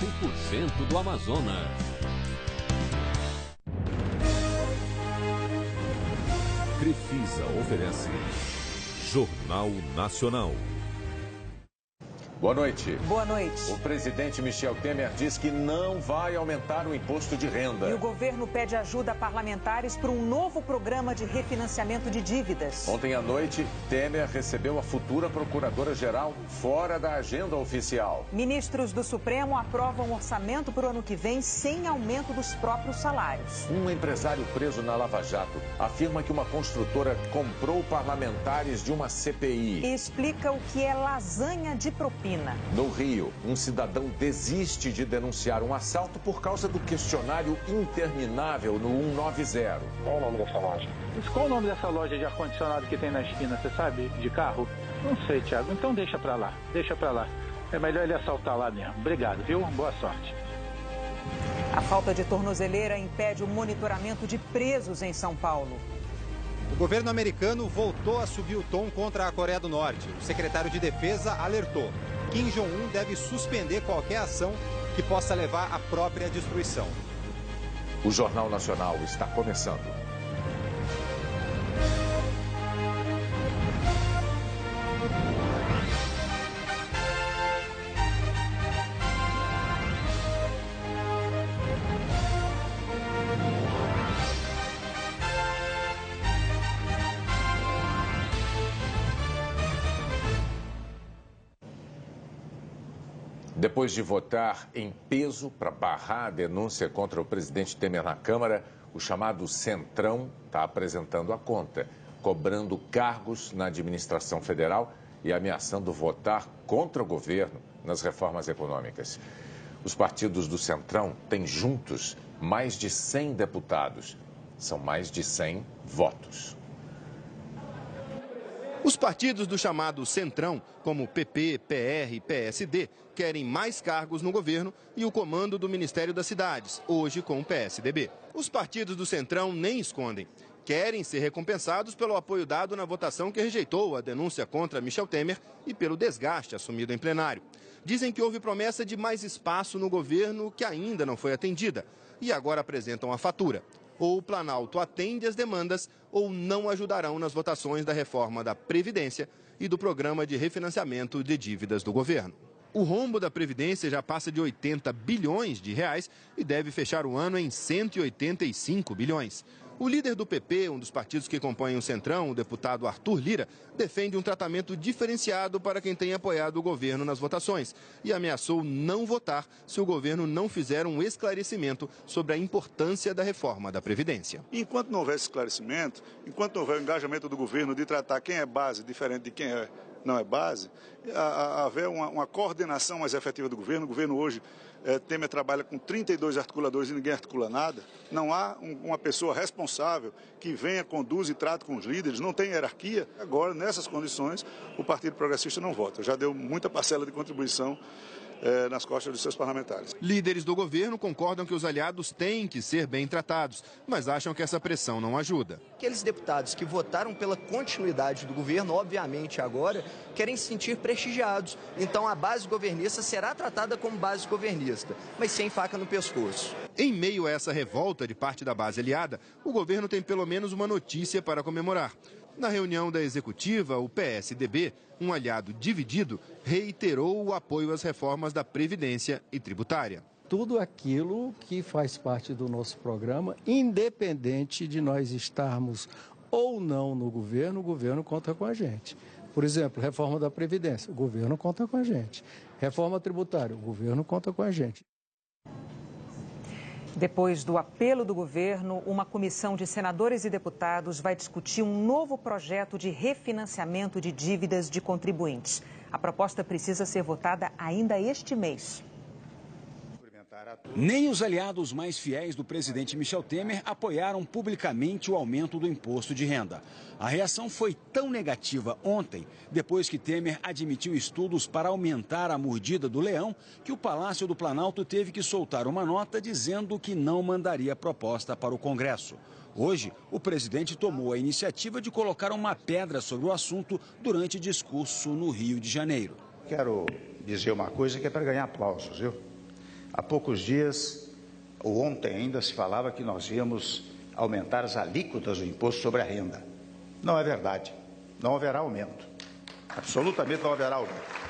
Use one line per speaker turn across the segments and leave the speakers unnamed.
100% do Amazonas. Crefisa oferece Jornal Nacional.
Boa noite.
Boa noite.
O presidente Michel Temer diz que não vai aumentar o imposto de renda.
E o governo pede ajuda a parlamentares para um novo programa de refinanciamento de dívidas.
Ontem à noite, Temer recebeu a futura procuradora-geral fora da agenda oficial.
Ministros do Supremo aprovam o orçamento para o ano que vem sem aumento dos próprios salários.
Um empresário preso na Lava Jato afirma que uma construtora comprou parlamentares de uma CPI.
E explica o que é lasanha de propina.
No Rio, um cidadão desiste de denunciar um assalto por causa do questionário interminável no 190.
Qual o nome dessa loja? Qual o nome dessa loja de ar-condicionado que tem na esquina, você sabe, de carro? Não sei, Thiago. Então deixa pra lá, deixa pra lá. É melhor ele assaltar lá mesmo. Obrigado, viu? Boa sorte.
A falta de tornozeleira impede o monitoramento de presos em São Paulo.
O governo americano voltou a subir o tom contra a Coreia do Norte. O secretário de Defesa alertou: Kim Jong-un deve suspender qualquer ação que possa levar à própria destruição.
O Jornal Nacional está começando. Depois de votar em peso para barrar a denúncia contra o presidente Temer na Câmara, o chamado Centrão está apresentando a conta, cobrando cargos na administração federal e ameaçando votar contra o governo nas reformas econômicas. Os partidos do Centrão têm juntos mais de 100 deputados. São mais de 100 votos.
Os partidos do chamado Centrão, como PP, PR e PSD, querem mais cargos no governo e o comando do Ministério das Cidades, hoje com o PSDB. Os partidos do Centrão nem escondem. Querem ser recompensados pelo apoio dado na votação que rejeitou a denúncia contra Michel Temer e pelo desgaste assumido em plenário. Dizem que houve promessa de mais espaço no governo que ainda não foi atendida e agora apresentam a fatura. Ou o Planalto atende às demandas ou não ajudarão nas votações da reforma da Previdência e do programa de refinanciamento de dívidas do governo. O rombo da Previdência já passa de 80 bilhões de reais e deve fechar o ano em 185 bilhões. O líder do PP, um dos partidos que compõem o Centrão, o deputado Arthur Lira, defende um tratamento diferenciado para quem tem apoiado o governo nas votações e ameaçou não votar se o governo não fizer um esclarecimento sobre a importância da reforma da Previdência.
Enquanto não houver esse esclarecimento, enquanto não houver o engajamento do governo de tratar quem é base diferente de quem não é base, haver uma coordenação mais efetiva do governo. O governo hoje, Temer trabalha com 32 articuladores e ninguém articula nada. Não há uma pessoa responsável que venha, conduza e trate com os líderes, não tem hierarquia. Agora, nessas condições, o Partido Progressista não vota. Já deu muita parcela de contribuição nas costas dos seus parlamentares.
Líderes do governo concordam que os aliados têm que ser bem tratados, mas acham que essa pressão não ajuda.
Aqueles deputados que votaram pela continuidade do governo, obviamente agora, querem se sentir prestigiados. Então a base governista será tratada como base governista, mas sem faca no pescoço.
Em meio a essa revolta de parte da base aliada, o governo tem pelo menos uma notícia para comemorar. Na reunião da executiva, o PSDB, um aliado dividido, reiterou o apoio às reformas da Previdência e tributária.
Tudo aquilo que faz parte do nosso programa, independente de nós estarmos ou não no governo, o governo conta com a gente. Por exemplo, reforma da Previdência, o governo conta com a gente. Reforma tributária, o governo conta com a gente.
Depois do apelo do governo, uma comissão de senadores e deputados vai discutir um novo projeto de refinanciamento de dívidas de contribuintes. A proposta precisa ser votada ainda este mês.
Nem os aliados mais fiéis do presidente Michel Temer apoiaram publicamente o aumento do imposto de renda. A reação foi tão negativa ontem, depois que Temer admitiu estudos para aumentar a mordida do leão, que o Palácio do Planalto teve que soltar uma nota dizendo que não mandaria proposta para o Congresso. Hoje, o presidente tomou a iniciativa de colocar uma pedra sobre o assunto durante discurso no Rio de Janeiro.
Quero dizer uma coisa que é para ganhar aplausos, viu? Há poucos dias, ou ontem ainda, se falava que nós íamos aumentar as alíquotas do imposto sobre a renda. Não é verdade. Não haverá aumento. Absolutamente não haverá aumento.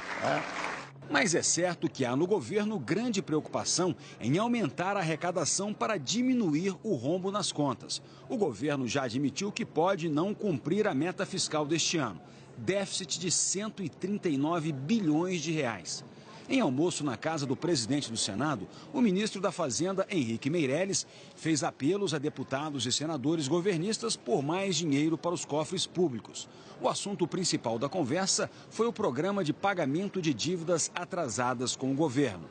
Mas é certo que há no governo grande preocupação em aumentar a arrecadação para diminuir o rombo nas contas. O governo já admitiu que pode não cumprir a meta fiscal deste ano, déficit de 139 bilhões de reais. Em almoço na casa do presidente do Senado, o ministro da Fazenda, Henrique Meirelles, fez apelos a deputados e senadores governistas por mais dinheiro para os cofres públicos. O assunto principal da conversa foi o programa de pagamento de dívidas atrasadas com o governo.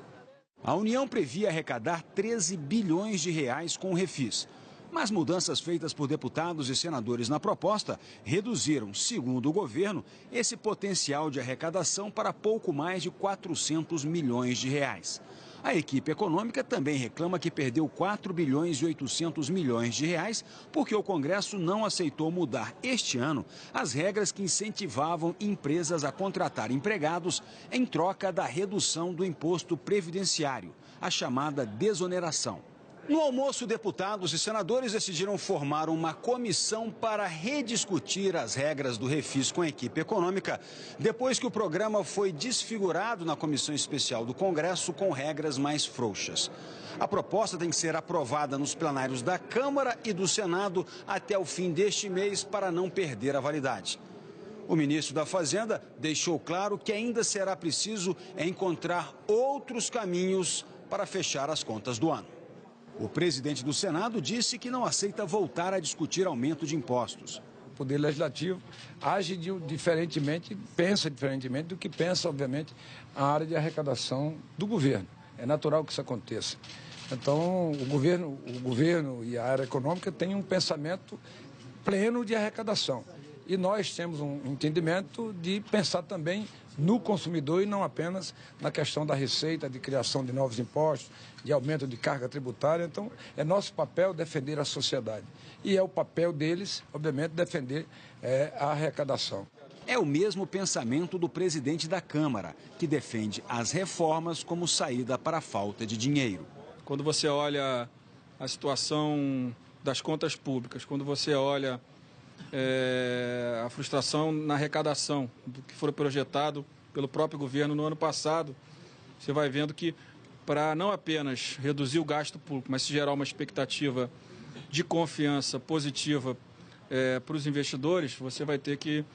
A União previa arrecadar 13 bilhões de reais com o Refis. Mas mudanças feitas por deputados e senadores na proposta reduziram, segundo o governo, esse potencial de arrecadação para pouco mais de 400 milhões de reais. A equipe econômica também reclama que perdeu 4 bilhões e 800 milhões de reais porque o Congresso não aceitou mudar este ano as regras que incentivavam empresas a contratar empregados em troca da redução do imposto previdenciário, a chamada desoneração. No almoço, deputados e senadores decidiram formar uma comissão para rediscutir as regras do Refis com a equipe econômica, depois que o programa foi desfigurado na Comissão Especial do Congresso com regras mais frouxas. A proposta tem que ser aprovada nos plenários da Câmara e do Senado até o fim deste mês para não perder a validade. O ministro da Fazenda deixou claro que ainda será preciso encontrar outros caminhos para fechar as contas do ano. O presidente do Senado disse que não aceita voltar a discutir aumento de impostos.
O Poder Legislativo age pensa diferentemente do que pensa, obviamente, a área de arrecadação do governo. É natural que isso aconteça. Então, o governo e a área econômica têm um pensamento pleno de arrecadação. E nós temos um entendimento de pensar também no consumidor e não apenas na questão da receita, de criação de novos impostos, de aumento de carga tributária. Então, é nosso papel defender a sociedade. E é o papel deles, obviamente, defender a arrecadação.
É o mesmo pensamento do presidente da Câmara, que defende as reformas como saída para a falta de dinheiro.
Quando você olha a situação das contas públicas, quando você olha a frustração na arrecadação do que foi projetado pelo próprio governo no ano passado, você vai vendo que para não apenas reduzir o gasto público, mas se gerar uma expectativa de confiança positiva para os investidores, você vai ter que,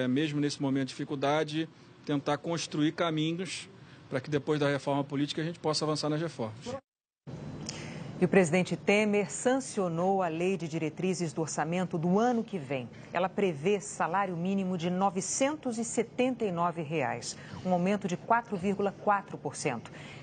mesmo nesse momento de dificuldade, tentar construir caminhos para que depois da reforma política a gente possa avançar nas reformas.
E o presidente Temer sancionou a Lei de Diretrizes do Orçamento do ano que vem. Ela prevê salário mínimo de R$ 979, um aumento de 4,4%.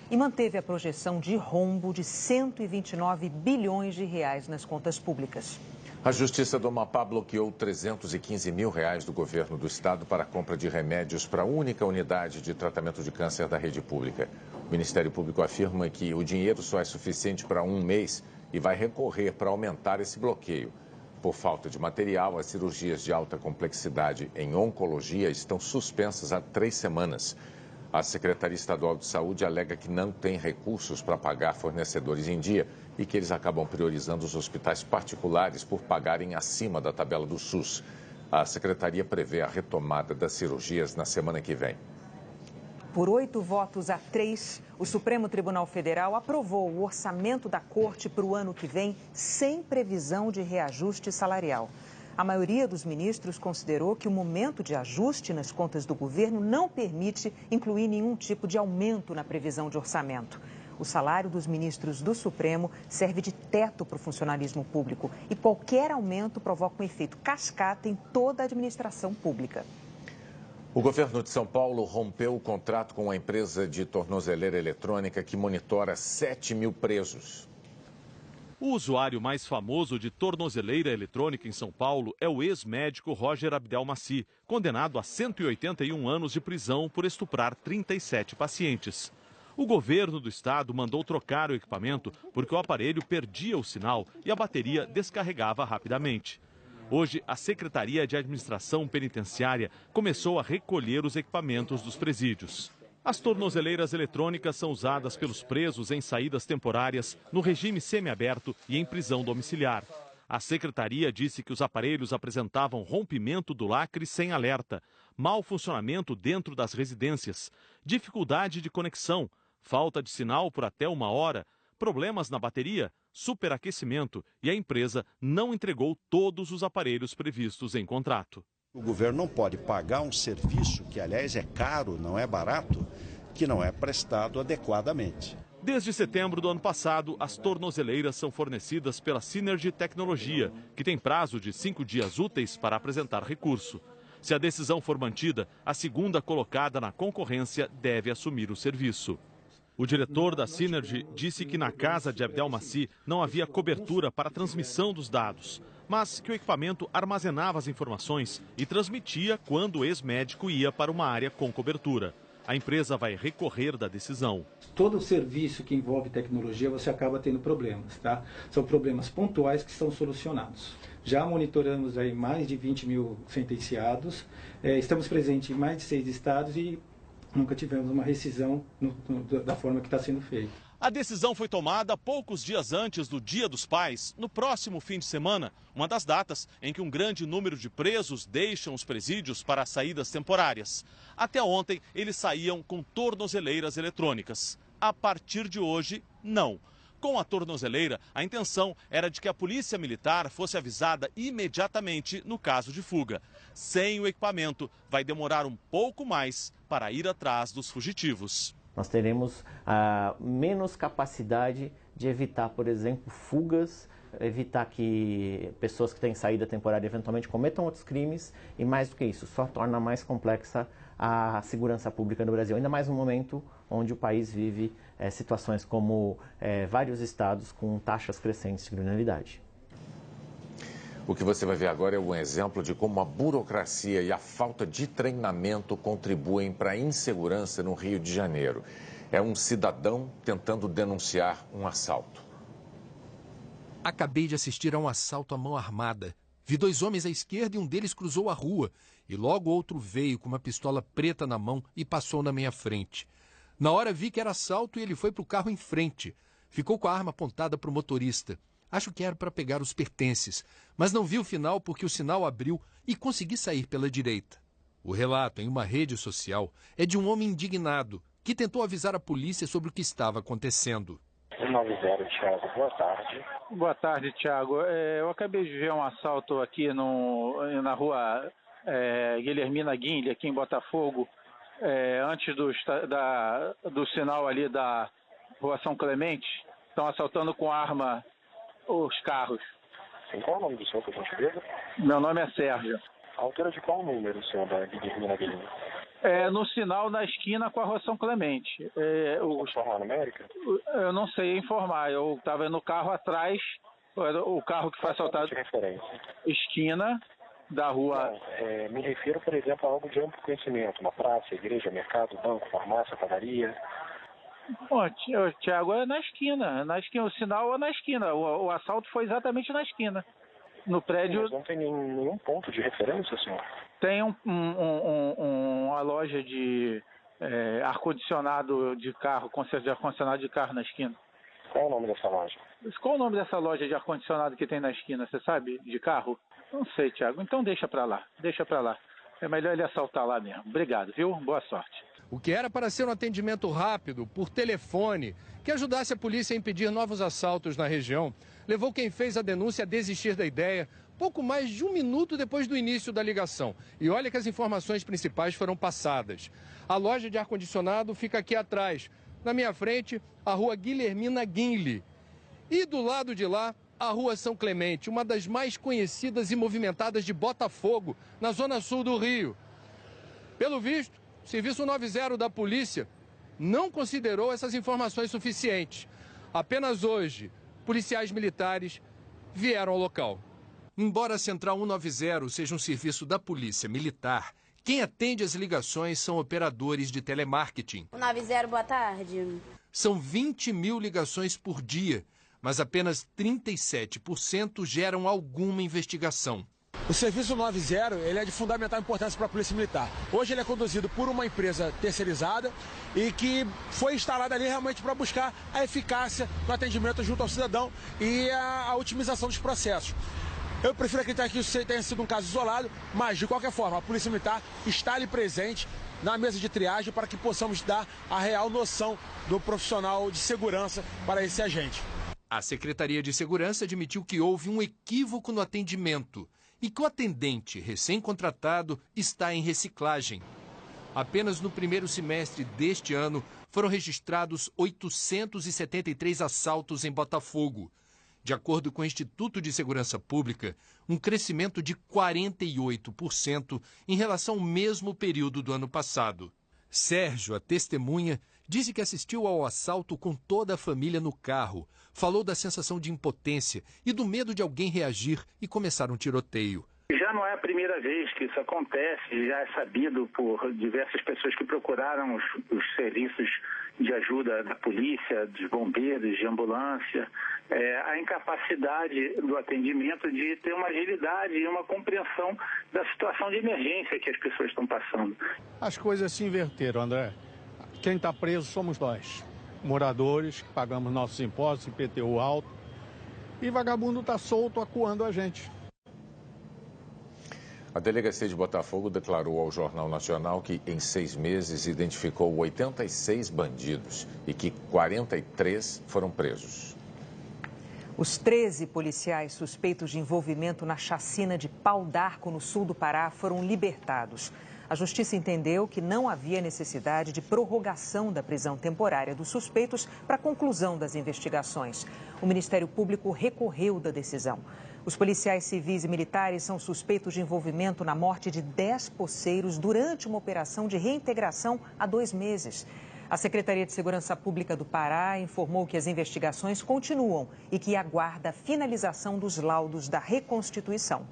E manteve a projeção de rombo de 129 bilhões de reais nas contas públicas.
A Justiça do Amapá bloqueou 315 mil reais do governo do estado para a compra de remédios para a única unidade de tratamento de câncer da rede pública. O Ministério Público afirma que o dinheiro só é suficiente para um mês e vai recorrer para aumentar esse bloqueio. Por falta de material, as cirurgias de alta complexidade em oncologia estão suspensas há 3 semanas. A Secretaria Estadual de Saúde alega que não tem recursos para pagar fornecedores em dia e que eles acabam priorizando os hospitais particulares por pagarem acima da tabela do SUS. A Secretaria prevê a retomada das cirurgias na semana que vem.
Por 8-3, o Supremo Tribunal Federal aprovou o orçamento da Corte para o ano que vem sem previsão de reajuste salarial. A maioria dos ministros considerou que o momento de ajuste nas contas do governo não permite incluir nenhum tipo de aumento na previsão de orçamento. O salário dos ministros do Supremo serve de teto para o funcionalismo público e qualquer aumento provoca um efeito cascata em toda a administração pública.
O governo de São Paulo rompeu o contrato com uma empresa de tornozeleira eletrônica que monitora 7 mil presos.
O usuário mais famoso de tornozeleira eletrônica em São Paulo é o ex-médico Roger Abdelmaci, condenado a 181 anos de prisão por estuprar 37 pacientes. O governo do estado mandou trocar o equipamento porque o aparelho perdia o sinal e a bateria descarregava rapidamente. Hoje, a Secretaria de Administração Penitenciária começou a recolher os equipamentos dos presídios. As tornozeleiras eletrônicas são usadas pelos presos em saídas temporárias, no regime semiaberto e em prisão domiciliar. A secretaria disse que os aparelhos apresentavam rompimento do lacre sem alerta, mau funcionamento dentro das residências, dificuldade de conexão, falta de sinal por até 1 hora, problemas na bateria, superaquecimento e a empresa não entregou todos os aparelhos previstos em contrato.
O governo não pode pagar um serviço que, aliás, é caro, não é barato, que não é prestado adequadamente.
Desde setembro do ano passado, as tornozeleiras são fornecidas pela Synergy Tecnologia, que tem prazo de 5 dias úteis para apresentar recurso. Se a decisão for mantida, a segunda colocada na concorrência deve assumir o serviço. O diretor da Synergy disse que na casa de Abdelmaci não havia cobertura para a transmissão dos dados, mas que o equipamento armazenava as informações e transmitia quando o ex-médico ia para uma área com cobertura. A empresa vai recorrer da decisão.
Todo serviço que envolve tecnologia, você acaba tendo problemas, tá? São problemas pontuais que são solucionados. Já monitoramos aí mais de 20 mil sentenciados, estamos presentes em mais de 6 estados e nunca tivemos uma rescisão da forma que está sendo feita.
A decisão foi tomada poucos dias antes do Dia dos Pais, no próximo fim de semana, uma das datas em que um grande número de presos deixam os presídios para saídas temporárias. Até ontem, eles saíam com tornozeleiras eletrônicas. A partir de hoje, não. Com a tornozeleira, a intenção era de que a polícia militar fosse avisada imediatamente no caso de fuga. Sem o equipamento, vai demorar um pouco mais para ir atrás dos fugitivos.
Nós teremos menos capacidade de evitar, por exemplo, fugas, evitar que pessoas que têm saída temporária eventualmente cometam outros crimes e, mais do que isso, só torna mais complexa a segurança pública no Brasil, ainda mais no momento onde o país vive situações como vários estados com taxas crescentes de criminalidade.
O que você vai ver agora é um exemplo de como a burocracia e a falta de treinamento contribuem para a insegurança no Rio de Janeiro. É um cidadão tentando denunciar um assalto.
Acabei de assistir a um assalto à mão armada. Vi 2 homens à esquerda e um deles cruzou a rua. E logo outro veio com uma pistola preta na mão e passou na minha frente. Na hora vi que era assalto e ele foi para o carro em frente. Ficou com a arma apontada para o motorista. Acho que era para pegar os pertences, mas não vi o final porque o sinal abriu e consegui sair pela direita. O relato em uma rede social é de um homem indignado que tentou avisar a polícia sobre o que estava acontecendo.
190, Thiago. Boa tarde.
Boa tarde, Thiago. Eu acabei de ver um assalto aqui na rua Guilhermina Guinle, aqui em Botafogo, antes do sinal ali da rua São Clemente. Estão assaltando com arma os carros.
Qual é o nome do senhor, por gentileza?
Meu nome é Sérgio.
A altura de qual número, senhor, da Guilhermina Guinle?
No sinal na esquina com a rua São Clemente.
Informar numérica?
Eu não sei informar. Eu estava no carro atrás, o carro que foi assaltado.
De referência.
Esquina da rua.
Não, me refiro, por exemplo, a algo de amplo conhecimento. Uma praça, igreja, mercado, banco, farmácia, padaria.
Bom, Thiago, é na esquina. O sinal é na esquina. O assalto foi exatamente na esquina. No prédio.
Mas não tem nenhum ponto de referência, senhor?
Tem uma loja de ar-condicionado de carro, conserto de ar-condicionado de carro na esquina.
Qual é o nome dessa loja?
Qual o nome dessa loja de ar-condicionado que tem na esquina, você sabe? De carro? Não sei, Thiago. Então deixa pra lá. É melhor ele assaltar lá mesmo. Obrigado, viu? Boa sorte.
O que era para ser um atendimento rápido, por telefone, que ajudasse a polícia a impedir novos assaltos na região, levou quem fez a denúncia a desistir da ideia pouco mais de 1 minuto depois do início da ligação. E olha que as informações principais foram passadas. A loja de ar-condicionado fica aqui atrás. Na minha frente, a rua Guilhermina Guinle. E do lado de lá, a rua São Clemente, uma das mais conhecidas e movimentadas de Botafogo, na zona sul do Rio. Pelo visto, o Serviço 90 da polícia não considerou essas informações suficientes. Apenas hoje, policiais militares vieram ao local. Embora a Central 190 seja um serviço da polícia militar, quem atende as ligações são operadores de telemarketing.
190, boa tarde.
São 20 mil ligações por dia, mas apenas 37% geram alguma investigação.
O serviço 90 ele é de fundamental importância para a Polícia Militar. Hoje ele é conduzido por uma empresa terceirizada e que foi instalada ali realmente para buscar a eficácia no atendimento junto ao cidadão e a otimização dos processos. Eu prefiro acreditar que isso tenha sido um caso isolado, mas de qualquer forma a Polícia Militar está ali presente na mesa de triagem para que possamos dar a real noção do profissional de segurança para esse agente.
A Secretaria de Segurança admitiu que houve um equívoco no atendimento e que o atendente recém-contratado está em reciclagem. Apenas no primeiro semestre deste ano foram registrados 873 assaltos em Botafogo. De acordo com o Instituto de Segurança Pública, um crescimento de 48% em relação ao mesmo período do ano passado. Sérgio, a testemunha, disse que assistiu ao assalto com toda a família no carro. Falou da sensação de impotência e do medo de alguém reagir e começar um tiroteio.
Já não é a primeira vez que isso acontece, já é sabido por diversas pessoas que procuraram os serviços de ajuda da polícia, dos bombeiros, de ambulância, a incapacidade do atendimento de ter uma agilidade e uma compreensão da situação de emergência que as pessoas estão passando.
As coisas se inverteram, André. Quem está preso somos nós, moradores, que pagamos nossos impostos, IPTU alto, e vagabundo está solto acuando a gente.
A Delegacia de Botafogo declarou ao Jornal Nacional que, em 6 meses, identificou 86 bandidos e que 43 foram presos.
Os 13 policiais suspeitos de envolvimento na chacina de Pau d'Arco, no sul do Pará, foram libertados. A Justiça entendeu que não havia necessidade de prorrogação da prisão temporária dos suspeitos para a conclusão das investigações. O Ministério Público recorreu da decisão. Os policiais civis e militares são suspeitos de envolvimento na morte de 10 poceiros durante uma operação de reintegração há 2 meses. A Secretaria de Segurança Pública do Pará informou que as investigações continuam e que aguarda a finalização dos laudos da reconstituição.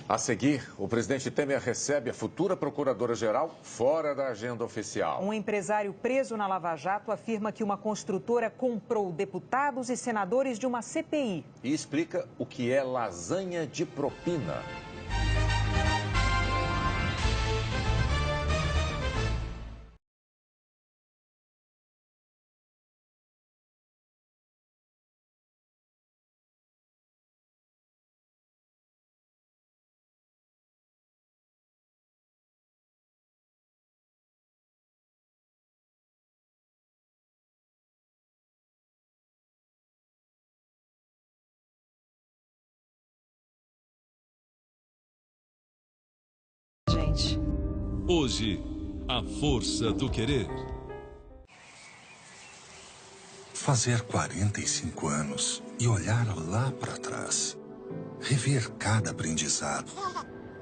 A seguir, o presidente Temer recebe a futura procuradora-geral fora da agenda oficial.
Um empresário preso na Lava Jato afirma que uma construtora comprou deputados e senadores de uma CPI.
E explica o que é lasanha de propina.
Hoje, a força do querer.
Fazer 45 anos e olhar lá para trás. Rever cada aprendizado,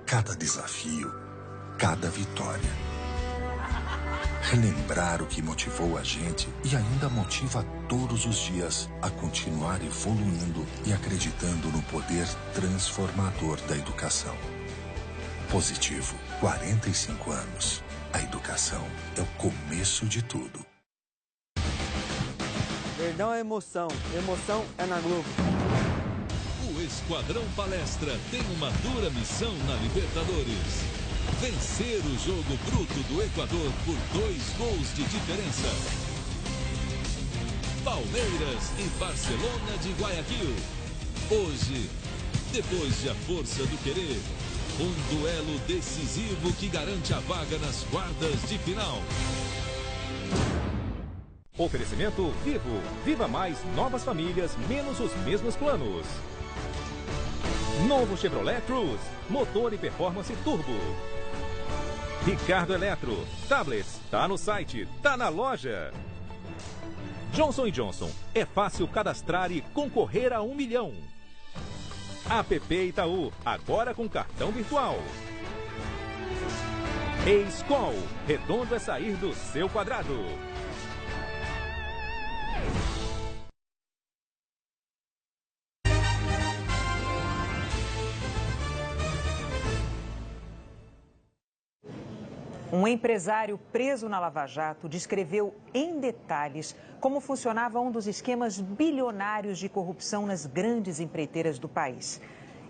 cada desafio, cada vitória. Relembrar o que motivou a gente e ainda motiva todos os dias a continuar evoluindo e acreditando no poder transformador da educação. Positivo, 45 anos. A educação é o começo de tudo.
Verdão é emoção, emoção é na Globo.
O Esquadrão Palestra tem uma dura missão na Libertadores. Vencer o jogo bruto do Equador por 2 gols de diferença. Palmeiras e Barcelona de Guayaquil. Hoje, depois de A Força do Querer, um duelo decisivo que garante a vaga nas quartas de final.
Oferecimento Vivo. Viva mais novas famílias, menos os mesmos planos. Novo Chevrolet Cruze. Motor e performance turbo. Ricardo Eletro. Tablets. Tá no site, tá na loja. Johnson & Johnson. É fácil cadastrar e concorrer a 1 milhão. APP Itaú, agora com cartão virtual. Escol, redondo é sair do seu quadrado.
Um empresário preso na Lava Jato descreveu em detalhes como funcionava um dos esquemas bilionários de corrupção nas grandes empreiteiras do país.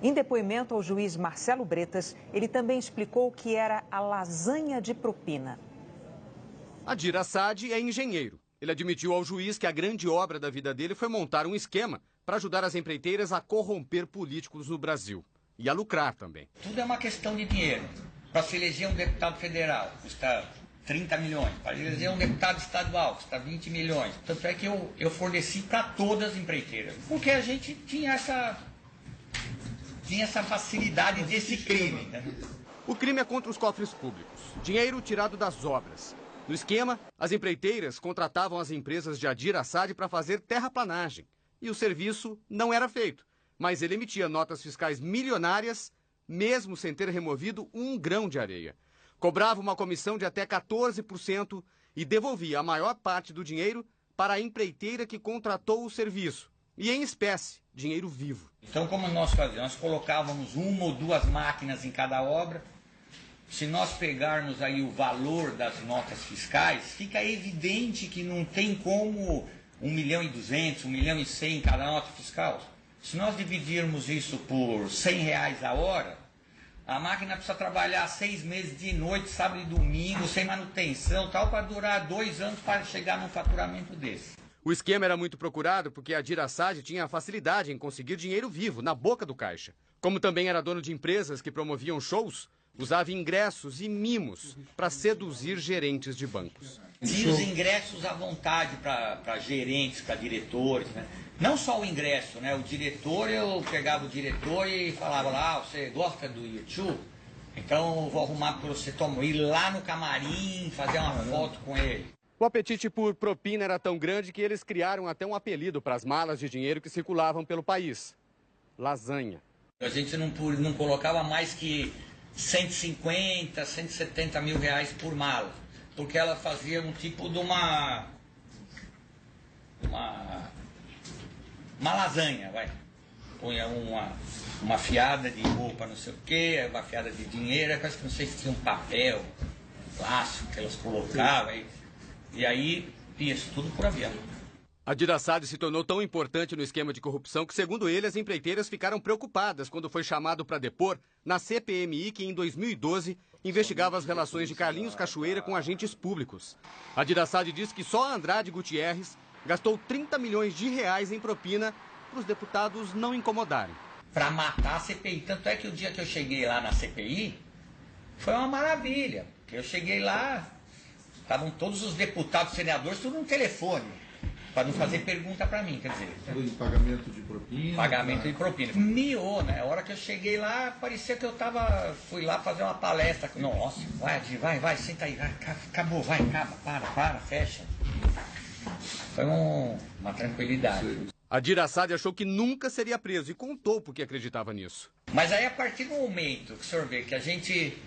Em depoimento ao juiz Marcelo Bretas, ele também explicou o que era a lasanha de propina.
Adir Assad é engenheiro. Ele admitiu ao juiz que a grande obra da vida dele foi montar um esquema para ajudar as empreiteiras a corromper políticos no Brasil. E a lucrar também.
Tudo é uma questão de dinheiro. Para se eleger um deputado federal, custa 30 milhões. Para eleger um deputado estadual, custa 20 milhões. Tanto é que eu forneci para todas as empreiteiras. Porque a gente tinha essa facilidade desse crime. Né?
O crime é contra os cofres públicos. Dinheiro tirado das obras. No esquema, as empreiteiras contratavam as empresas de Adir Assad para fazer terraplanagem. E o serviço não era feito. Mas ele emitia notas fiscais milionárias, mesmo sem ter removido um grão de areia. Cobrava uma comissão de até 14% e devolvia a maior parte do dinheiro para a empreiteira que contratou o serviço. E em espécie, dinheiro vivo.
Então, como nós fazíamos? Nós colocávamos 1 ou 2 máquinas em cada obra. Se nós pegarmos aí o valor das notas fiscais, fica evidente que não tem como 1.200.000, 1.100.000 em cada nota fiscal. Se nós dividirmos isso por R$100 a hora, a máquina precisa trabalhar 6 meses de noite, sábado e domingo, sem manutenção, tal, para durar 2 anos para chegar num faturamento desse.
O esquema era muito procurado porque Adir Assad tinha facilidade em conseguir dinheiro vivo, na boca do caixa. Como também era dono de empresas que promoviam shows, usava ingressos e mimos para seduzir gerentes de bancos.
E os ingressos à vontade para gerentes, para diretores, né? Não só o ingresso, né? O diretor, eu pegava o diretor e falava lá, você gosta do YouTube? Então eu vou arrumar para você ir lá no camarim, fazer uma foto com ele.
O apetite por propina era tão grande que eles criaram até um apelido para as malas de dinheiro que circulavam pelo país. Lasanha.
A gente não colocava mais que 150, 170 mil reais por mala, porque ela fazia um tipo de uma lasanha, vai. Punha uma fiada de roupa, não sei o quê, uma fiada de dinheiro, quase que não sei se tinha um papel, plástico que elas colocavam, e aí isso tudo por avião.
Adir Assad se tornou tão importante no esquema de corrupção que, segundo ele, as empreiteiras ficaram preocupadas quando foi chamado para depor na CPMI, que em 2012 investigava as relações de Carlinhos Cachoeira com agentes públicos. Adir Assad disse que só Andrade Gutierrez gastou 30 milhões de reais em propina para os deputados não incomodarem.
Para matar a CPI. Tanto é que o dia que eu cheguei lá na CPI, foi uma maravilha. Eu cheguei lá, estavam todos os deputados, senadores, tudo no telefone, para não fazer pergunta para mim, quer dizer.
Pagamento de propina?
Pagamento de propina. Miou, né? A hora que eu cheguei lá, parecia que eu fui lá fazer uma palestra. Nossa, vai, senta aí, vai, acabou, vai, acaba, para, fecha. Foi uma tranquilidade.
Adir Assad achou que nunca seria preso e contou porque acreditava nisso.
Mas aí, a partir do momento que o senhor vê que a gente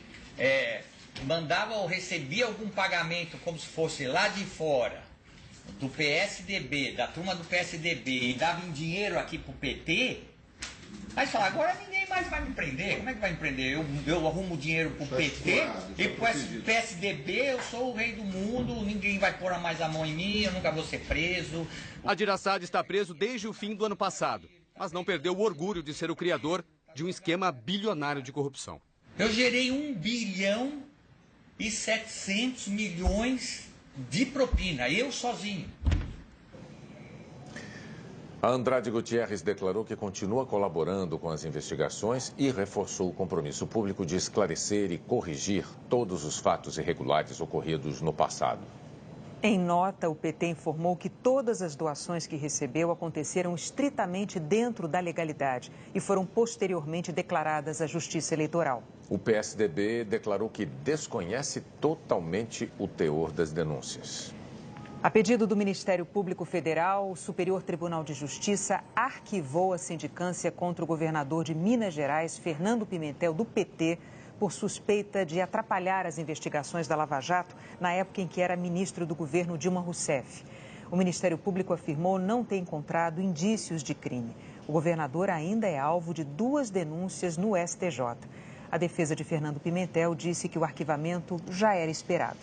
mandava ou recebia algum pagamento como se fosse lá de fora, do PSDB, da turma do PSDB, e dava em dinheiro aqui pro PT, aí fala, agora ninguém mais vai me prender. Como é que vai me prender? Eu arrumo dinheiro pro PT e pro PSDB eu sou o rei do mundo, ninguém vai pôr mais a mão em mim, eu nunca vou ser preso.
Adir Assad está preso desde o fim do ano passado, mas não perdeu o orgulho de ser o criador de um esquema bilionário de corrupção.
Eu gerei 1,7 bilhão de propina, eu sozinho.
A Andrade Gutierrez declarou que continua colaborando com as investigações e reforçou o compromisso público de esclarecer e corrigir todos os fatos irregulares ocorridos no passado.
Em nota, o PT informou que todas as doações que recebeu aconteceram estritamente dentro da legalidade e foram posteriormente declaradas à Justiça Eleitoral.
O PSDB declarou que desconhece totalmente o teor das denúncias.
A pedido do Ministério Público Federal, o Superior Tribunal de Justiça arquivou a sindicância contra o governador de Minas Gerais, Fernando Pimentel, do PT, por suspeita de atrapalhar as investigações da Lava Jato na época em que era ministro do governo Dilma Rousseff. O Ministério Público afirmou não ter encontrado indícios de crime. O governador ainda é alvo de 2 denúncias no STJ. A defesa de Fernando Pimentel disse que o arquivamento já era esperado.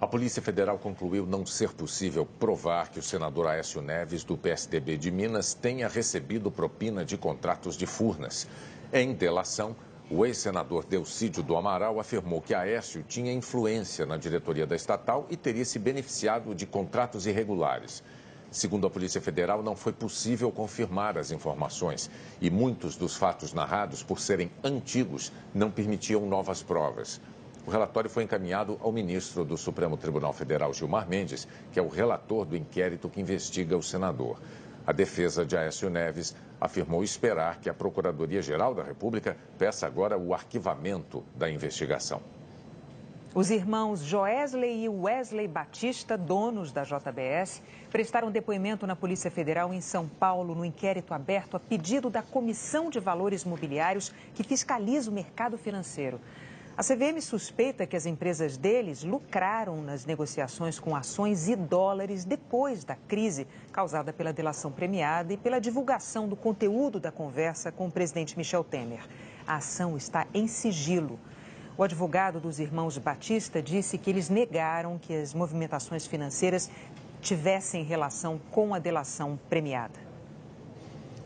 A Polícia Federal concluiu não ser possível provar que o senador Aécio Neves, do PSDB de Minas, tenha recebido propina de contratos de Furnas. Em delação, o ex-senador Delcídio do Amaral afirmou que Aécio tinha influência na diretoria da estatal e teria se beneficiado de contratos irregulares. Segundo a Polícia Federal, não foi possível confirmar as informações e muitos dos fatos narrados, por serem antigos, não permitiam novas provas. O relatório foi encaminhado ao ministro do Supremo Tribunal Federal, Gilmar Mendes, que é o relator do inquérito que investiga o senador. A defesa de Aécio Neves afirmou esperar que a Procuradoria-Geral da República peça agora o arquivamento da investigação.
Os irmãos Joesley e Wesley Batista, donos da JBS, prestaram depoimento na Polícia Federal em São Paulo no inquérito aberto a pedido da Comissão de Valores Mobiliários que fiscaliza o mercado financeiro. A CVM suspeita que as empresas deles lucraram nas negociações com ações e dólares depois da crise causada pela delação premiada e pela divulgação do conteúdo da conversa com o presidente Michel Temer. A ação está em sigilo. O advogado dos irmãos Batista disse que eles negaram que as movimentações financeiras tivessem relação com a delação premiada.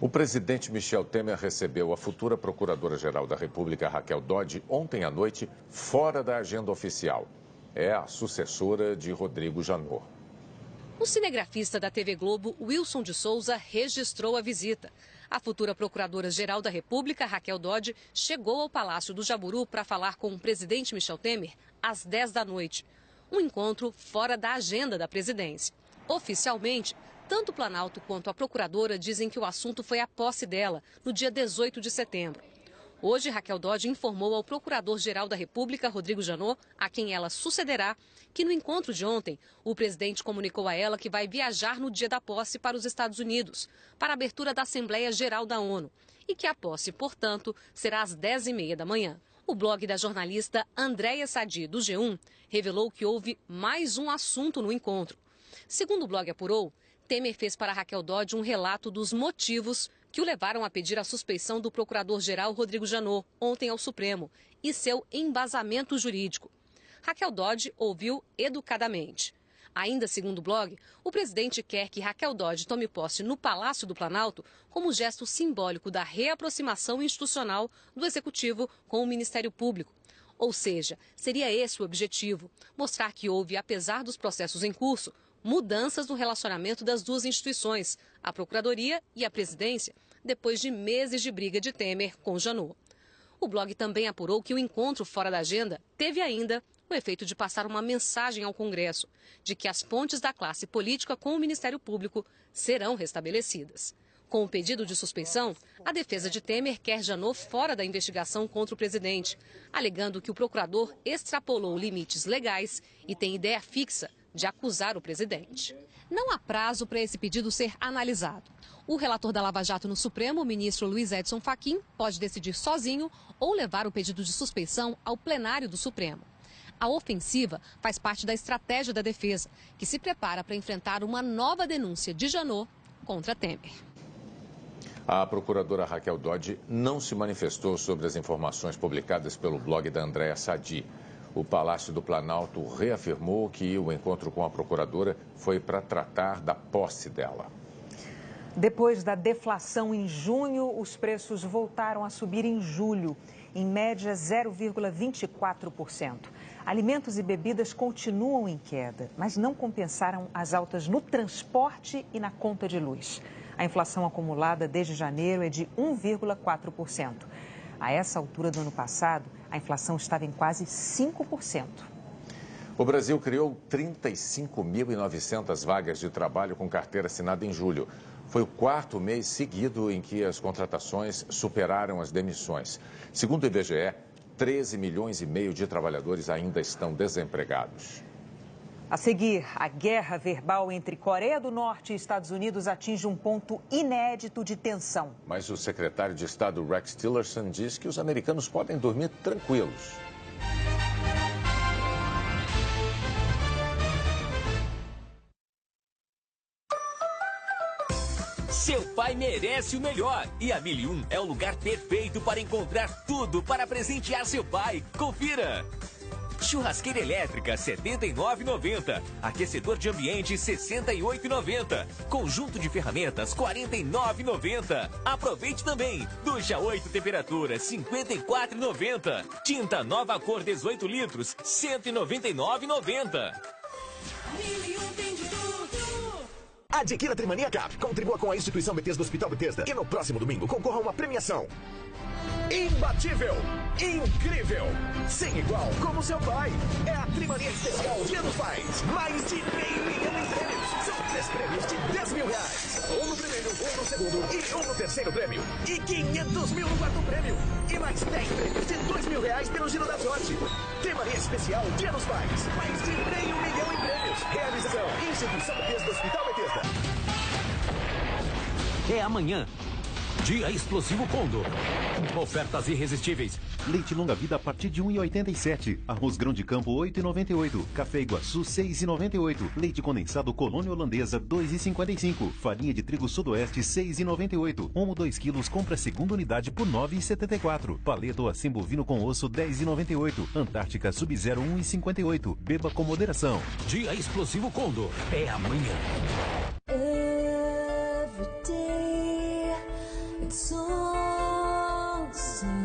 O presidente Michel Temer recebeu a futura Procuradora-Geral da República, Raquel Dodge, ontem à noite, fora da agenda oficial. É a sucessora de Rodrigo Janot.
O cinegrafista da TV Globo, Wilson de Souza, registrou a visita. A futura Procuradora-Geral da República, Raquel Dodge, chegou ao Palácio do Jaburu para falar com o presidente Michel Temer às 10 da noite. Um encontro fora da agenda da presidência. Oficialmente, tanto o Planalto quanto a Procuradora dizem que o assunto foi a posse dela, no dia 18 de setembro. Hoje, Raquel Dodge informou ao Procurador-Geral da República, Rodrigo Janot, a quem ela sucederá, que no encontro de ontem, o presidente comunicou a ela que vai viajar no dia da posse para os Estados Unidos, para a abertura da Assembleia Geral da ONU, e que a posse, portanto, será às 10h30 da manhã. O blog da jornalista Andréia Sadi, do G1, revelou que houve mais um assunto no encontro. Segundo o blog apurou, Temer fez para Raquel Dodge um relato dos motivos que o levaram a pedir a suspeição do procurador-geral Rodrigo Janot ontem ao Supremo e seu embasamento jurídico. Raquel Dodge ouviu educadamente. Ainda segundo o blog, o presidente quer que Raquel Dodge tome posse no Palácio do Planalto como gesto simbólico da reaproximação institucional do Executivo com o Ministério Público. Ou seja, seria esse o objetivo, mostrar que houve, apesar dos processos em curso, mudanças no relacionamento das duas instituições, a Procuradoria e a Presidência, depois de meses de briga de Temer com Janot. O blog também apurou que o encontro fora da agenda teve ainda o efeito de passar uma mensagem ao Congresso de que as pontes da classe política com o Ministério Público serão restabelecidas. Com o pedido de suspeição, a defesa de Temer quer Janot fora da investigação contra o presidente, alegando que o procurador extrapolou limites legais e tem ideia fixa de acusar o presidente. Não há prazo para esse pedido ser analisado. O relator da Lava Jato no Supremo, o ministro Luiz Edson Fachin, pode decidir sozinho ou levar o pedido de suspeição ao plenário do Supremo. A ofensiva faz parte da estratégia da defesa, que se prepara para enfrentar uma nova denúncia de Janot contra Temer.
A procuradora Raquel Dodge não se manifestou sobre as informações publicadas pelo blog da Andréia Sadi. O Palácio do Planalto reafirmou que o encontro com a procuradora foi para tratar da posse dela.
Depois da deflação em junho, os preços voltaram a subir em julho, em média 0,24%. Alimentos e bebidas continuam em queda, mas não compensaram as altas no transporte e na conta de luz. A inflação acumulada desde janeiro é de 1,4%. A essa altura do ano passado, a inflação estava em quase 5%.
O Brasil criou 35.900 vagas de trabalho com carteira assinada em julho. Foi o quarto mês seguido em que as contratações superaram as demissões. Segundo o IBGE, 13 milhões e meio de trabalhadores ainda estão desempregados.
A seguir, a guerra verbal entre Coreia do Norte e Estados Unidos atinge um ponto inédito de tensão.
Mas o secretário de Estado Rex Tillerson diz que os americanos podem dormir tranquilos.
Seu pai merece o melhor e a 1001 é o lugar perfeito para encontrar tudo para presentear seu pai. Confira! Churrasqueira elétrica, R$ 79,90. Aquecedor de ambiente, R$ 68,90. Conjunto de ferramentas, R$ 49,90. Aproveite também. Ducha 8 temperaturas, R$ 54,90. Tinta Nova Cor 18 litros, R$ 199,90.
Adquira Trimania Cap, contribua com a instituição Bethesda do Hospital Bethesda e no próximo domingo concorra a uma premiação imbatível, incrível, sem igual, como seu pai. É a Trimania Especial Dia dos Pais. Mais de 500 mil em prêmios. São 3 prêmios de R$10 mil. Um no primeiro, um no segundo e um no terceiro prêmio. E 500 mil no quarto prêmio. E mais 10 prêmios de R$2 mil pelo Giro da Sorte. Trimania Especial Dia dos Pais. Mais de R$500 mil em prêmios. Realização Instituição Bethesda do Hospital Bethesda.
É amanhã. Dia Explosivo Condor. Ofertas irresistíveis.
Leite longa vida a partir de R$ 1,87. Arroz grão de campo R$ 8,98. Café Iguaçu R$ 6,98. Leite condensado Colônia Holandesa R$ 2,55. Farinha de trigo Sudoeste R$ 6,98. Omo 2 quilos, compra a segunda unidade por R$ 9,74. Paleta ou assim bovino com osso R$ 10,98. Antártica Sub-Zero R$ 1,58. Beba com moderação.
Dia Explosivo Condor. É amanhã.
It's all the same.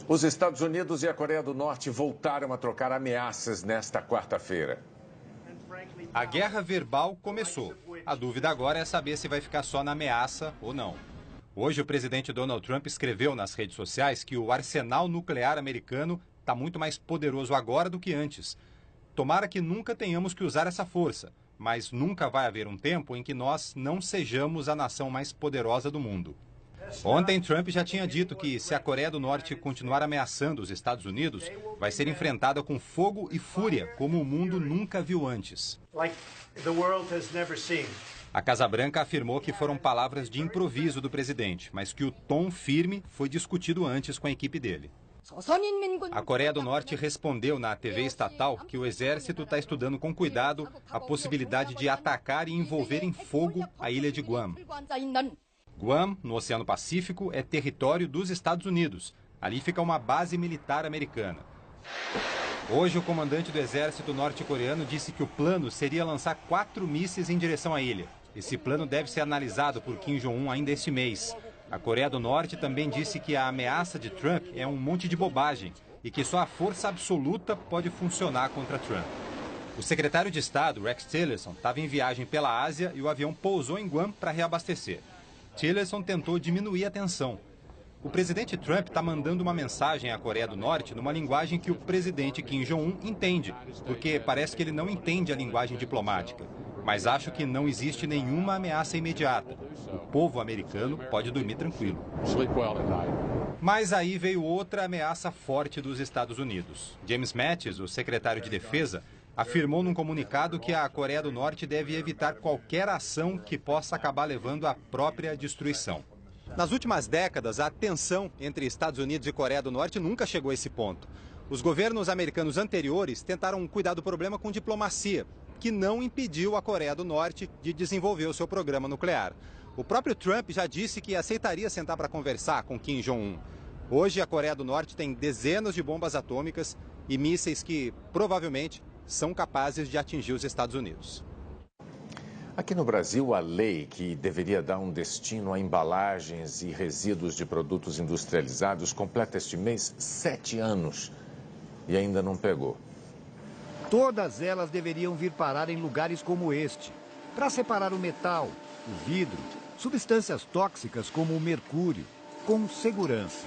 Os Estados Unidos e a Coreia do Norte voltaram a trocar ameaças nesta quarta-feira.
A guerra verbal começou. A dúvida agora é saber se vai ficar só na ameaça ou não. Hoje, o presidente Donald Trump escreveu nas redes sociais que o arsenal nuclear americano está muito mais poderoso agora do que antes. Tomara que nunca tenhamos que usar essa força, mas nunca vai haver um tempo em que nós não sejamos a nação mais poderosa do mundo. Ontem, Trump já tinha dito que se a Coreia do Norte continuar ameaçando os Estados Unidos, vai ser enfrentada com fogo e fúria, como o mundo nunca viu antes. A Casa Branca afirmou que foram palavras de improviso do presidente, mas que o tom firme foi discutido antes com a equipe dele. A Coreia do Norte respondeu na TV estatal que o exército está estudando com cuidado a possibilidade de atacar e envolver em fogo a ilha de Guam. Guam, no Oceano Pacífico, é território dos Estados Unidos. Ali fica uma base militar americana. Hoje, o comandante do exército norte-coreano disse que o plano seria lançar 4 mísseis em direção à ilha. Esse plano deve ser analisado por Kim Jong-un ainda este mês. A Coreia do Norte também disse que a ameaça de Trump é um monte de bobagem e que só a força absoluta pode funcionar contra Trump. O secretário de Estado, Rex Tillerson, estava em viagem pela Ásia e o avião pousou em Guam para reabastecer. Tillerson tentou diminuir a tensão. O presidente Trump está mandando uma mensagem à Coreia do Norte numa linguagem que o presidente Kim Jong-un entende, porque parece que ele não entende a linguagem diplomática. Mas acho que não existe nenhuma ameaça imediata. O povo americano pode dormir tranquilo. Mas aí veio outra ameaça forte dos Estados Unidos. James Mattis, o secretário de Defesa, afirmou num comunicado que a Coreia do Norte deve evitar qualquer ação que possa acabar levando à própria destruição. Nas últimas décadas, a tensão entre Estados Unidos e Coreia do Norte nunca chegou a esse ponto. Os governos americanos anteriores tentaram cuidar do problema com diplomacia, que não impediu a Coreia do Norte de desenvolver o seu programa nuclear. O próprio Trump já disse que aceitaria sentar para conversar com Kim Jong-un. Hoje, a Coreia do Norte tem dezenas de bombas atômicas e mísseis que, provavelmente, são capazes de atingir os Estados Unidos.
Aqui no Brasil, a lei que deveria dar um destino a embalagens e resíduos de produtos industrializados completa este mês 7 anos e ainda não pegou.
Todas elas deveriam vir parar em lugares como este, para separar o metal, o vidro, substâncias tóxicas como o mercúrio, com segurança.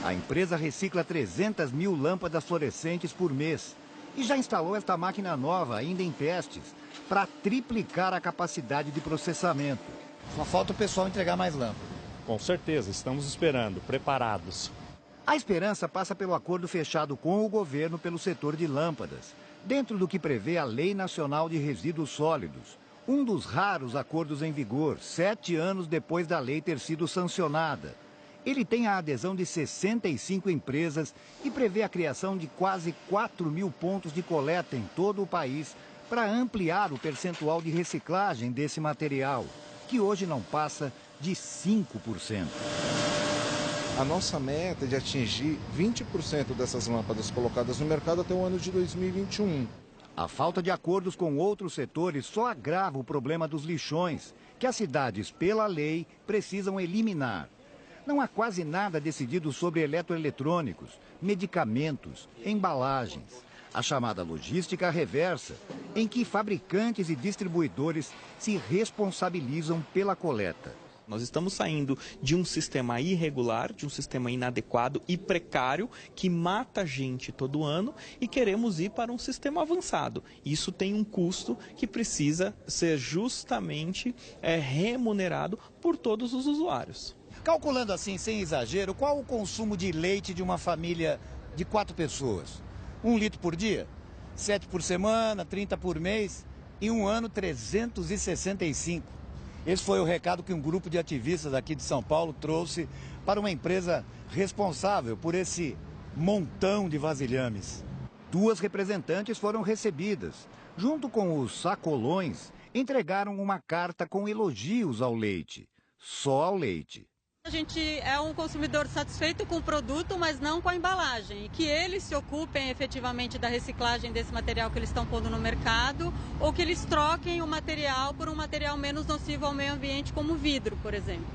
A empresa recicla 300 mil lâmpadas fluorescentes por mês e já instalou esta máquina nova, ainda em testes, para triplicar a capacidade de processamento.
Só falta o pessoal entregar mais lâmpadas.
Com certeza, estamos esperando, preparados.
A esperança passa pelo acordo fechado com o governo pelo setor de lâmpadas, dentro do que prevê a Lei Nacional de Resíduos Sólidos, um dos raros acordos em vigor, 7 anos depois da lei ter sido sancionada. Ele tem a adesão de 65 empresas e prevê a criação de quase 4.000 pontos de coleta em todo o país para ampliar o percentual de reciclagem desse material, que hoje não passa de 5%.
A nossa meta é de atingir 20% dessas lâmpadas colocadas no mercado até o ano de 2021.
A falta de acordos com outros setores só agrava o problema dos lixões, que as cidades, pela lei, precisam eliminar. Não há quase nada decidido sobre eletroeletrônicos, medicamentos, embalagens. A chamada logística reversa, em que fabricantes e distribuidores se responsabilizam pela coleta.
Nós estamos saindo de um sistema irregular, de um sistema inadequado e precário, que mata gente todo ano, e queremos ir para um sistema avançado. Isso tem um custo que precisa ser justamente remunerado por todos os usuários.
Calculando assim, sem exagero, qual o consumo de leite de uma família de 4 pessoas? 1 litro por dia? 7 por semana, 30 por mês, e um ano 365. Esse foi o recado que um grupo de ativistas aqui de São Paulo trouxe para uma empresa responsável por esse montão de vasilhames. 2 representantes foram recebidas. Junto com os sacolões, entregaram uma carta com elogios ao leite. Só ao leite.
A gente é um consumidor satisfeito com o produto, mas não com a embalagem. E que eles se ocupem efetivamente da reciclagem desse material que eles estão pondo no mercado, ou que eles troquem o material por um material menos nocivo ao meio ambiente, como o vidro, por exemplo.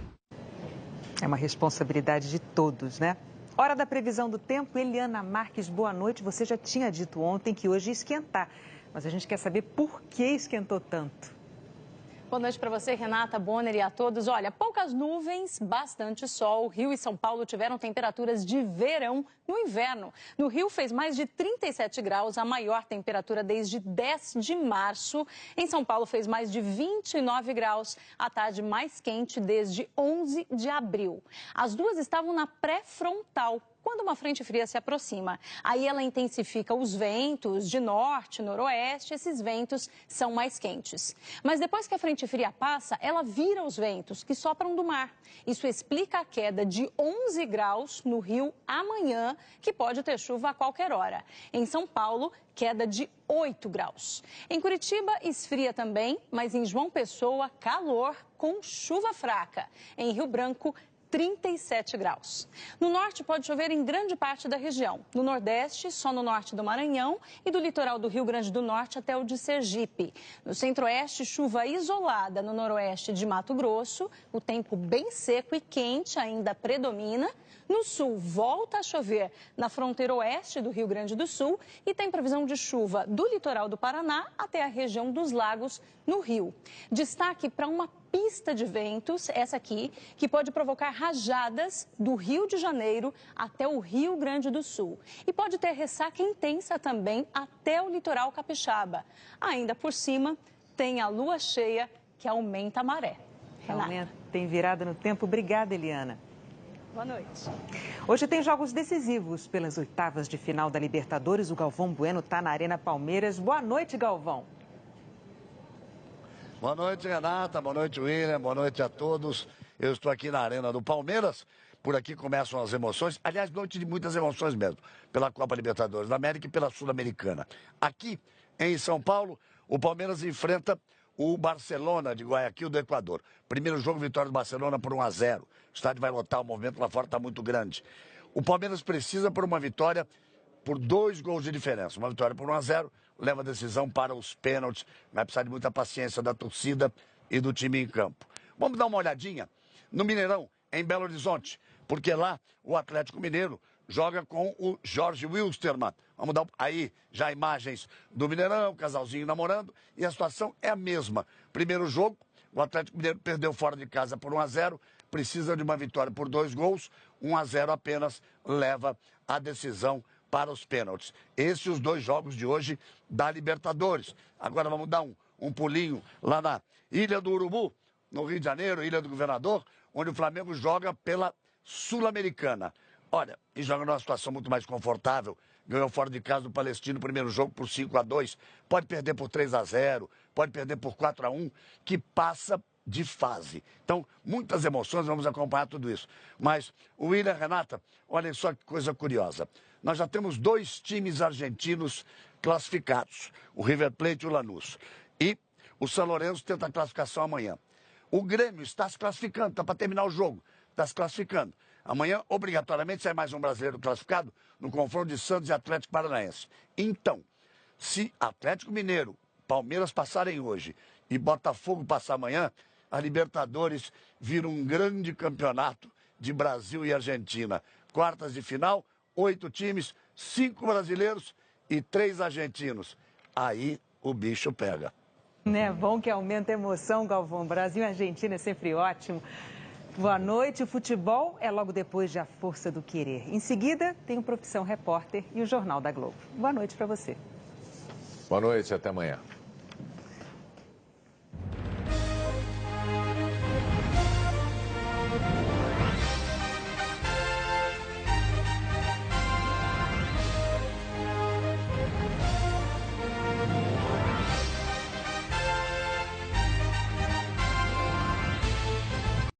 É uma responsabilidade de todos, né? Hora da previsão do tempo. Eliana Marques, boa noite. Você já tinha dito ontem que hoje ia esquentar, mas a gente quer saber por que esquentou tanto.
Boa noite para você, Renata, Bonner e a todos. Olha, poucas nuvens, bastante sol. Rio e São Paulo tiveram temperaturas de verão no inverno. No Rio fez mais de 37 graus, a maior temperatura desde 10 de março. Em São Paulo fez mais de 29 graus, a tarde mais quente desde 11 de abril. As duas estavam na pré-frontal, quando uma frente fria se aproxima. Aí ela intensifica os ventos de norte, noroeste, esses ventos são mais quentes. Mas depois que a frente fria passa, ela vira os ventos que sopram do mar. Isso explica a queda de 11 graus no Rio amanhã, que pode ter chuva a qualquer hora. Em São Paulo, queda de 8 graus. Em Curitiba, esfria também, mas em João Pessoa, calor com chuva fraca. Em Rio Branco, 37 graus. No norte pode chover em grande parte da região. No nordeste, só no norte do Maranhão e do litoral do Rio Grande do Norte até o de Sergipe. No centro-oeste, chuva isolada no noroeste de Mato Grosso. O tempo bem seco e quente ainda predomina. No sul, volta a chover na fronteira oeste do Rio Grande do Sul e tem previsão de chuva do litoral do Paraná até a região dos Lagos, no Rio. Destaque para uma pista de ventos, essa aqui, que pode provocar rajadas do Rio de Janeiro até o Rio Grande do Sul. E pode ter ressaca intensa também até o litoral capixaba. Ainda por cima, tem a lua cheia que aumenta a maré.
Renata. Tem virada no tempo. Obrigada, Eliana.
Boa noite.
Hoje tem jogos decisivos pelas oitavas de final da Libertadores. O Galvão Bueno está na Arena Palmeiras. Boa noite, Galvão.
Boa noite, Renata. Boa noite, William. Boa noite a todos. Eu estou aqui na Arena do Palmeiras. Por aqui começam as emoções. Aliás, noite de muitas emoções mesmo. Pela Copa Libertadores da América e pela Sul-Americana. Aqui, em São Paulo, o Palmeiras enfrenta o Barcelona de Guayaquil do Equador. Primeiro jogo, vitória do Barcelona por 1-0. O estádio vai lotar, o movimento lá fora está muito grande. O Palmeiras precisa por uma vitória por 2 gols de diferença. Uma vitória por 1-0, leva a decisão para os pênaltis. Vai precisar de muita paciência da torcida e do time em campo. Vamos dar uma olhadinha no Mineirão, em Belo Horizonte, porque lá o Atlético Mineiro joga com o Jorge Wilstermann. Vamos dar aí já imagens do Mineirão, casalzinho namorando, e a situação é a mesma. Primeiro jogo, o Atlético Mineiro perdeu fora de casa por 1-0, precisa de uma vitória por 2 gols, 1-0 apenas leva a decisão para os pênaltis. Esses os 2 jogos de hoje da Libertadores. Agora vamos dar um pulinho lá na Ilha do Urubu, no Rio de Janeiro, Ilha do Governador, onde o Flamengo joga pela Sul-Americana. Olha, e joga numa situação muito mais confortável. Ganhou fora de casa do Palestino, primeiro jogo por 5-2. Pode perder por 3-0, pode perder por 4-1, que passa de fase. Então, muitas emoções, vamos acompanhar tudo isso. Mas o William, Renata, olha só que coisa curiosa. Nós já temos 2 times argentinos classificados, o River Plate e o Lanús. E o São Lourenço tenta a classificação amanhã. O Grêmio está se classificando, está para terminar o jogo, está se classificando. Amanhã, obrigatoriamente, sai mais um brasileiro classificado no confronto de Santos e Atlético Paranaense. Então, se Atlético Mineiro, Palmeiras passarem hoje e Botafogo passar amanhã, a Libertadores vira um grande campeonato de Brasil e Argentina. Quartas de final, 8 times, 5 brasileiros e 3 argentinos. Aí o bicho pega.
É bom que aumenta a emoção, Galvão. Brasil e Argentina é sempre ótimo. Boa noite. O futebol é logo depois de A Força do Querer. Em seguida, tem o Profissão Repórter e o Jornal da Globo. Boa noite para você.
Boa noite, até amanhã.